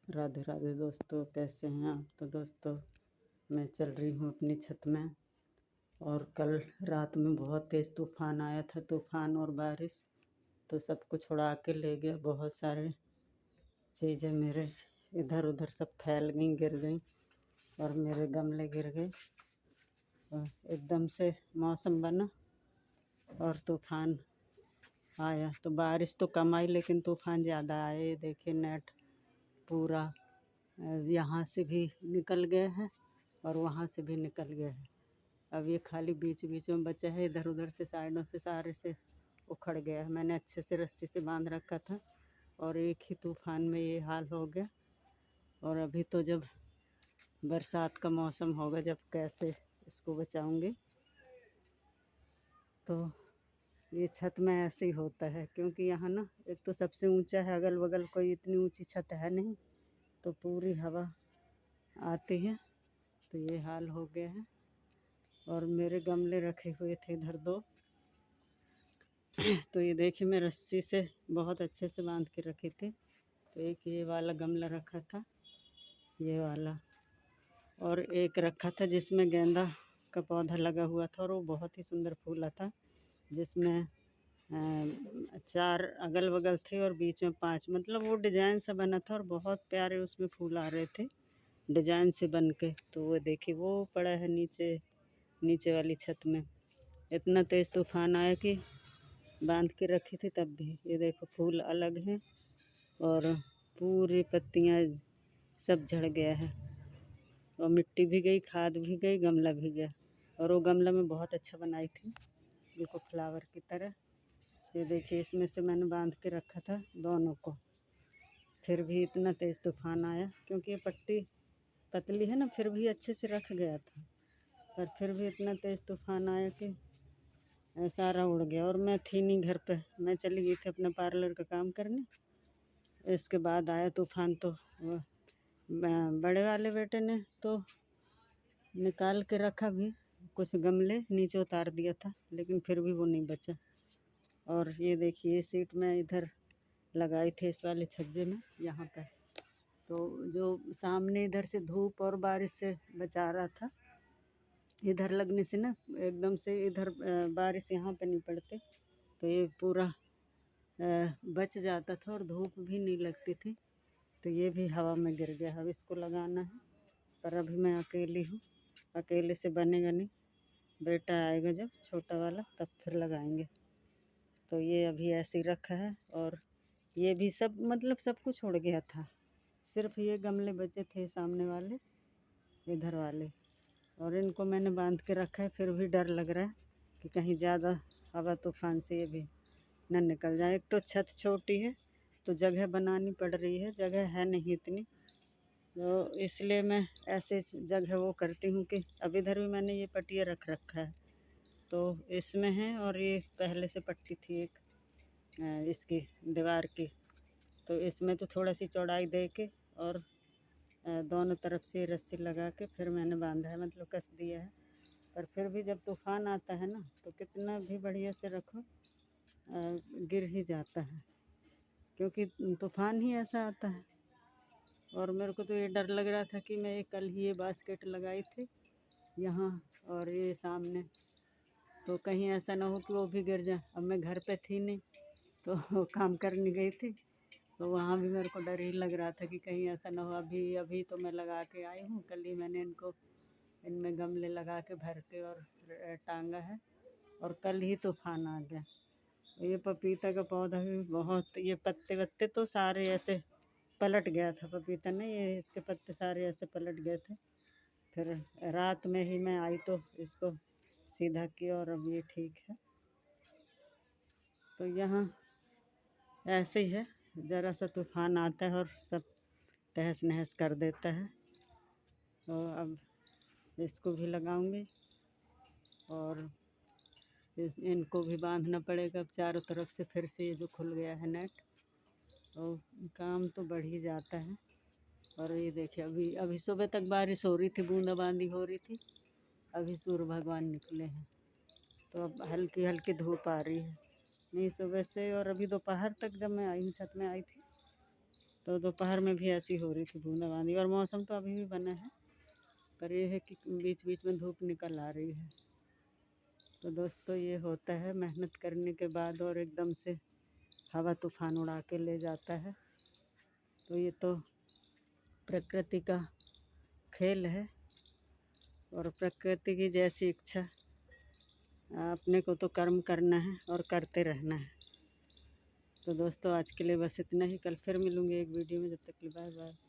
राधे राधे दोस्तों, कैसे हैं आप? तो दोस्तों, मैं चल रही हूँ अपनी छत में। और कल रात में बहुत तेज़ तूफ़ान आया था। तूफ़ान और बारिश तो सब कुछ उड़ा के ले गया। बहुत सारे चीज़ें मेरे इधर उधर सब फैल गई, गिर गई और मेरे गमले गिर गए। और एकदम से मौसम बना और तूफ़ान आया। तो बारिश तो कम आई लेकिन तूफ़ान ज़्यादा आए। देखिए, नेट पूरा यहाँ से भी निकल गए हैं और वहाँ से भी निकल गए हैं। अब ये खाली बीच बीच में बचा है। इधर उधर से साइडों से सारे से उखड़ गया है। मैंने अच्छे से रस्सी से बांध रखा था और एक ही तूफान में ये हाल हो गया। और अभी तो जब बरसात का मौसम होगा, जब कैसे इसको बचाऊंगी। तो ये छत में ऐसे ही होता है, क्योंकि यहाँ ना एक तो सबसे ऊंचा है, अगल बगल कोई इतनी ऊंची छत है नहीं, तो पूरी हवा आती है। तो ये हाल हो गया है। और मेरे गमले रखे हुए थे इधर 2 तो ये देखिए, मैं रस्सी से बहुत अच्छे से बांध के रखी थी। तो एक ये वाला गमला रखा था, ये वाला, और एक रखा था जिसमें गेंदा का पौधा लगा हुआ था और वो बहुत ही सुंदर फूला था, जिसमें 4 अगल बगल थे और बीच में 5, मतलब वो डिजाइन सा बना था और बहुत प्यारे उसमें फूल आ रहे थे डिजाइन से बन के। तो वो देखिए, वो पड़ा है नीचे वाली छत में। इतना तेज़ तूफान आया कि बांध के रखी थी तब भी। ये देखो, फूल अलग हैं और पूरी पत्तियां सब झड़ गया है और मिट्टी भी गई, खाद भी गई, गमला भी गया। और वो गमला मैं बहुत अच्छा बनाई थी, बिल्कुल फ्लावर की तरह। ये देखिए, इसमें से मैंने बांध के रखा था दोनों को। फिर भी इतना तेज़ तूफान आया, क्योंकि ये पट्टी पतली है ना, फिर भी अच्छे से रख गया था। पर फिर भी इतना तेज़ तूफान आया कि सारा उड़ गया। और मैं थी नहीं घर पे, मैं चली गई थी अपना पार्लर का काम करने। इसके बाद आया तूफान, तो बड़े वाले बेटे ने तो निकाल के रखा भी, कुछ गमले नीचे उतार दिया था, लेकिन फिर भी वो नहीं बचा। और ये देखिए, ये सीट मैं इधर लगाई थी इस वाले छज्जे में, यहाँ पर। तो जो सामने इधर से धूप और बारिश से बचा रहा था, इधर लगने से ना एकदम से इधर बारिश यहाँ पे नहीं पड़ते, तो ये पूरा बच जाता था और धूप भी नहीं लगती थी। तो ये भी हवा में गिर गया। अब इसको लगाना है, पर अभी मैं अकेली हूँ, अकेले से बनेगा नहीं। बेटा आएगा जब, छोटा वाला, तब फिर लगाएंगे। तो ये अभी ऐसे ही रखा है। और ये भी सब, मतलब सब कुछ उड़ गया था, सिर्फ ये गमले बचे थे सामने वाले, इधर वाले। और इनको मैंने बांध के रखा है। फिर भी डर लग रहा है कि कहीं ज़्यादा हवा तूफान से ये भी न निकल जाए। एक तो छत छोटी है, तो जगह बनानी पड़ रही है, जगह है नहीं इतनी। तो इसलिए मैं ऐसे जगह वो करती हूँ कि अब इधर भी मैंने ये पट्टियाँ रख रखा है, तो इसमें है। और ये पहले से पट्टी थी एक इसकी दीवार की, तो इसमें तो थोड़ा सी चौड़ाई दे के और दोनों तरफ से रस्सी लगा के फिर मैंने बांधा है, मतलब कस दिया है। पर फिर भी जब तूफान आता है ना, तो कितना भी बढ़िया से रखो, गिर ही जाता है, क्योंकि तूफान ही ऐसा आता है। और मेरे को तो ये डर लग रहा था कि मैं कल ही ये बास्केट लगाई थी यहाँ और ये सामने, तो कहीं ऐसा ना हो कि वो भी गिर जाए। अब मैं घर पे थी नहीं, तो काम करने गई थी, तो वहाँ भी मेरे को डर ही लग रहा था कि कहीं ऐसा ना हो। अभी अभी तो मैं लगा के आई हूँ, कल ही मैंने इनको इनमें गमले लगा के भर के और टांगा है, और कल ही तूफान आ गया। ये पपीता का पौधा भी बहुत, ये पत्ते वत्ते तो सारे ऐसे पलट गया था पपीता ने, ये इसके पत्ते सारे ऐसे पलट गए थे। फिर रात में ही मैं आई तो इसको सीधा किया और अब ये ठीक है। तो यहाँ ऐसे ही है, ज़रा सा तूफान आता है और सब तहस नहस कर देता है। तो अब इसको भी लगाऊंगी और इनको भी बांधना पड़ेगा। अब चारों तरफ से फिर से ये जो खुल गया है नेट, तो काम तो बढ़ ही जाता है। और ये देखिए, अभी अभी सुबह तक बारिश हो रही थी, बूंदाबांदी हो रही थी। अभी सूर्य भगवान निकले हैं, तो अब हल्की हल्की धूप आ रही है। नहीं, सुबह से और अभी दोपहर तक जब मैं आई हूँ, छत में आई थी, तो दोपहर में भी ऐसी हो रही थी बूंदाबांदी, और मौसम तो अभी भी बना है, पर ये है कि बीच बीच में धूप निकल आ रही है। तो दोस्तों ये होता है मेहनत करने के बाद और एकदम से हवा तूफान उड़ा के ले जाता है। तो ये तो प्रकृति का खेल है, और प्रकृति की जैसी इच्छा, अपने को तो कर्म करना है और करते रहना है। तो दोस्तों आज के लिए बस इतना ही, कल फिर मिलूँगी एक वीडियो में, जब तक के लिए बाय बाय।